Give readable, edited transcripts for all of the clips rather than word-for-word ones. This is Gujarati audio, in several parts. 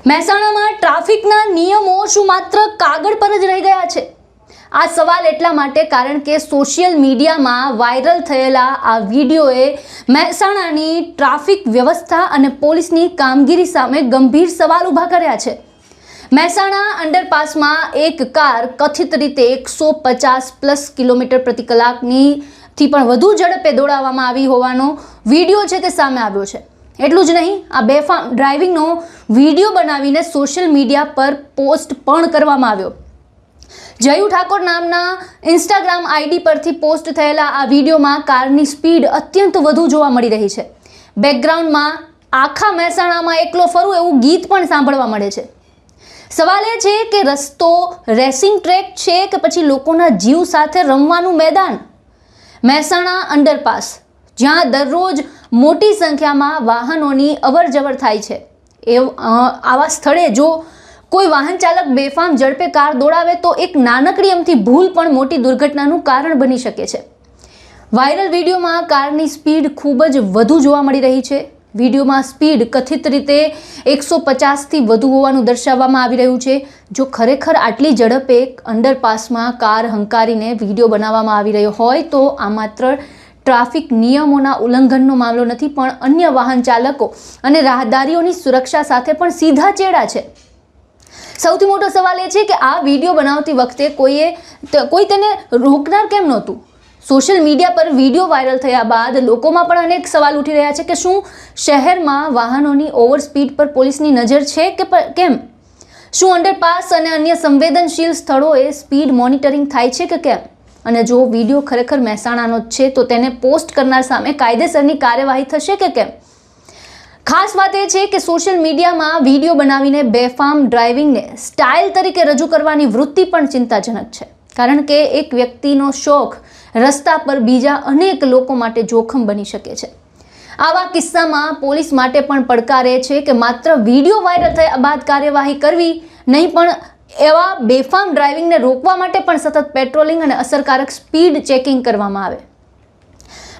મહેસાણામાં ટ્રાફિકના નિયમો શું માત્ર કાગળ પર જ રહી ગયા છે? આ સવાલ એટલા માટે કારણ કે સોશિયલ મીડિયામાં વાયરલ થયેલા આ વિડીયોએ મહેસાણાની ટ્રાફિક વ્યવસ્થા અને પોલીસની કામગીરી સામે ગંભીર સવાલ ઊભા કર્યા છે। મહેસાણા અંડરપાસમાં એક કાર કથિત રીતે 150+ કિલોમીટર પ્રતિ કલાકની થી પણ વધુ ઝડપે દોડાવવામાં આવી હોવાનો વિડીયો છે તે સામે આવ્યો છે। એટલું જ નહીં, આ બેફામ ડ્રાઇવિંગનો વિડીયો બનાવીને સોશિયલ મીડિયા પર પોસ્ટ પણ કરવામાં આવ્યો। જયુ ઠાકોર નામના ઇન્સ્ટાગ્રામ આઈડી પરથી પોસ્ટ થયેલા આ વિડીયોમાં કારની સ્પીડ અત્યંત વધુ જોવા મળી રહી છે। બેકગ્રાઉન્ડમાં આખા મહેસાણામાં એકલો ફરું એવું ગીત પણ સાંભળવા મળે છે। સવાલ એ છે કે રસ્તો રેસિંગ ટ્રેક છે કે પછી લોકોના જીવ સાથે રમવાનું મેદાન? મહેસાણા અંડરપાસ, જ્યાં દરરોજ મોટી સંખ્યામાં વાહનોની અવરજવર થાય છે, આવા સ્થળે જો કોઈ વાહન ચાલક બેફામ ઝડપે કાર દોડાવે તો એક નાનકડી અમથી ભૂલ પણ મોટી દુર્ઘટનાનું કારણ બની શકે છે। વાયરલ વિડીયોમાં કારની સ્પીડ ખૂબ જ વધુ જોવા મળી રહી છે। વિડીયોમાં સ્પીડ કથિત રીતે 150થી વધુ હોવાનું દર્શાવવામાં આવી રહ્યું છે। જો ખરેખર આટલી ઝડપે અંડરપાસમાં કાર હંકારીને વિડીયો બનાવવામાં આવી રહ્યો હોય તો આ માત્ર ટ્રાફિક નિયમોના ઉલ્લંઘનનો મામલો નથી, પણ અન્ય વાહન ચાલકો અને રાહદારીઓની સુરક્ષા સાથે પણ સીધા ચેડા છે। સૌથી મોટો સવાલ એ છે કે આ વિડીયો બનાવતી વખતે કોઈ તેને રોકનાર કેમ નહોતું? સોશિયલ મીડિયા પર વિડીયો વાયરલ થયા બાદ લોકોમાં પણ અનેક સવાલ ઉઠી રહ્યા છે કે શું શહેરમાં વાહનોની ઓવર સ્પીડ પર પોલીસની નજર છે કે કેમ? શું અંડરપાસ અને અન્ય સંવેદનશીલ સ્થળોએ સ્પીડ મોનિટરિંગ થાય છે કે કેમ? અને જો વિડીયો ખરેખર મહેસાણાનો જ છે તો તેને પોસ્ટ કરનાર સામે કાયદેસરની કાર્યવાહી થશે કે કેમ? ખાસ વાત એ છે કે સોશિયલ મીડિયામાં વિડીયો બનાવીને બેફામ ડ્રાઇવિંગને સ્ટાઇલ તરીકે રજૂ કરવાની વૃત્તિ પણ ચિંતાજનક છે, કારણ કે એક વ્યક્તિનો શોખ રસ્તા પર બીજા અનેક લોકો માટે જોખમ બની શકે છે। આવા કિસ્સામાં પોલીસ માટે પણ પડકાર એ છે કે માત્ર વિડીયો વાયરલ થયા બાદ કાર્યવાહી કરવી નહીં, પણ એવા બેફામ ડ્રાઇવિંગને રોકવા માટે પણ સતત પેટ્રોલિંગ અને અસરકારક સ્પીડ ચેકિંગ કરવામાં આવે।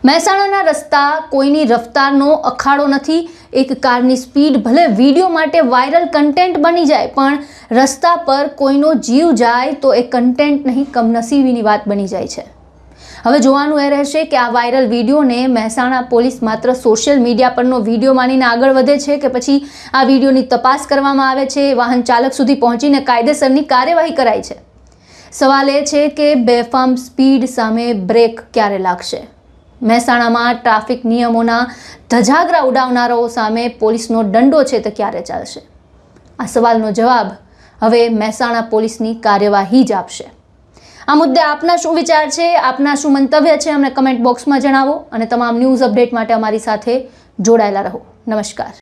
મહેસાણાના રસ્તા કોઈની રફતારનો અખાડો નથી। એક કારની સ્પીડ ભલે વિડીયો માટે વાયરલ કન્ટેન્ટ બની જાય, પણ રસ્તા પર કોઈનો જીવ જાય તો એ કન્ટેન્ટ નહીં, કમનસીબીની વાત બની જાય છે। હવે જોવાનું એ રહેશે કે આ વાયરલ વિડીયોને મહેસાણા પોલીસ માત્ર સોશિયલ મીડિયા પરનો વિડીયો માનીને આગળ વધે છે કે પછી આ વિડીયોની તપાસ કરવામાં આવે છે, વાહન ચાલક સુધી પહોંચીને કાયદેસરની કાર્યવાહી કરાય છે। સવાલ એ છે કે બેફામ સ્પીડ સામે બ્રેક ક્યારે લાગશે? મહેસાણામાં ટ્રાફિક નિયમોના ધજાગરા ઉડાવનારાઓ સામે પોલીસનો દંડો છે તે ક્યારે ચાલશે? આ સવાલનો જવાબ હવે મહેસાણા પોલીસની કાર્યવાહી જ આપશે। આ મુદ્દે આપના શું વિચાર છે, આપના શું મંતવ્ય છે, અમને કમેન્ટ બોક્સમાં જણાવો અને તમામ ન્યૂઝ અપડેટ માટે અમારી સાથે જોડાયેલા રહો। નમસ્કાર।